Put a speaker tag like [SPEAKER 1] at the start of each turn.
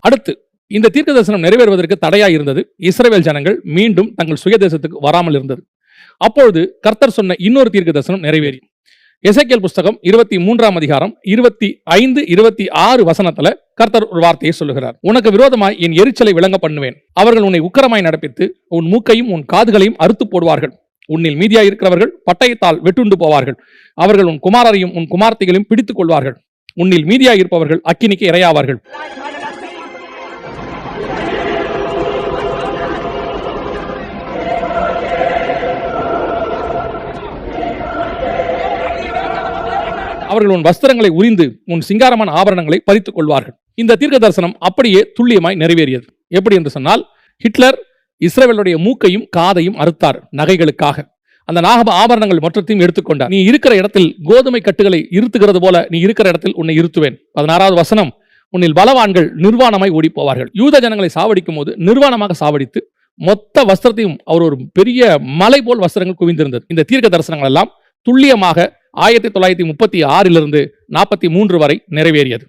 [SPEAKER 1] அடுத்து இந்த தீர்க்க தரிசனம் நிறைவேறுவதற்கு தடையாய் இருந்தது இஸ்ரவேல் ஜனங்கள் மீண்டும் தங்கள் சுயதேசத்துக்கு வராமல் இருந்தது. அப்பொழுது கர்த்தர் சொன்ன இன்னொரு தீர்க்க தரிசனம் நிறைவேறி. எசேக்கியேல் புஸ்தகம் 23ஆம் அதிகாரம் 25, 26 வசனத்துல கர்த்தர் ஒரு வார்த்தையை சொல்லுகிறார். உனக்கு விரோதமாய் என் எரிச்சலை விளங்க பண்ணுவேன். அவர்கள் உன்னை உக்கிரமாய் நடப்பித்து உன் மூக்கையும் உன் காதுகளையும் அறுத்து போடுவார்கள். உன்னில் மீதியாய் இருக்கிறவர்கள் பட்டயத்தால் வெட்டுண்டு போவார்கள். அவர்கள் உன் குமாரரையும் உன் குமார்த்திகளையும் பிடித்துக் கொள்வார்கள். உன்னில் மீதியாய் இருப்பவர்கள் அக்கினிக்கு இரையாவார்கள். அவர்கள் உன் வஸ்திரங்களை உரிந்து உன் சிங்காரமான ஆபரணங்களை பறித்துக் கொள்வார்கள். இந்த தீர்க்க தரிசனம் அப்படியே துல்லியமாய் நிறைவேறியது. எப்படி என்று சொன்னால், ஹிட்லர் இஸ்ரவேலுடைய மூக்கையும் காதையும் அறுத்தார் நகைகளுக்காக. அந்த நாக ஆபரணங்கள் மொத்தத்தையும் எடுத்துக்கொண்டார். நீ இருக்கிற இடத்தில் கோதுமை கட்டுகளை இருத்துகிறது போல நீ இருக்கிற இடத்தில் உன்னை இருத்துவேன். 16வது வசனம், உன்னில் பலவான்கள் நிர்வாணமாய் ஓடி போவார்கள். யூத ஜனங்களை சாவடிக்கும் போது நிர்வாணமாக சாவடித்து மொத்த வஸ்திரத்தையும் அவர் ஒரு பெரிய மலை போல் வஸ்திரங்கள் குவிந்திருந்தது. இந்த தீர்க்க தரிசனங்கள் எல்லாம் துல்லியமாக 1936 43 வரை நிறைவேறியது.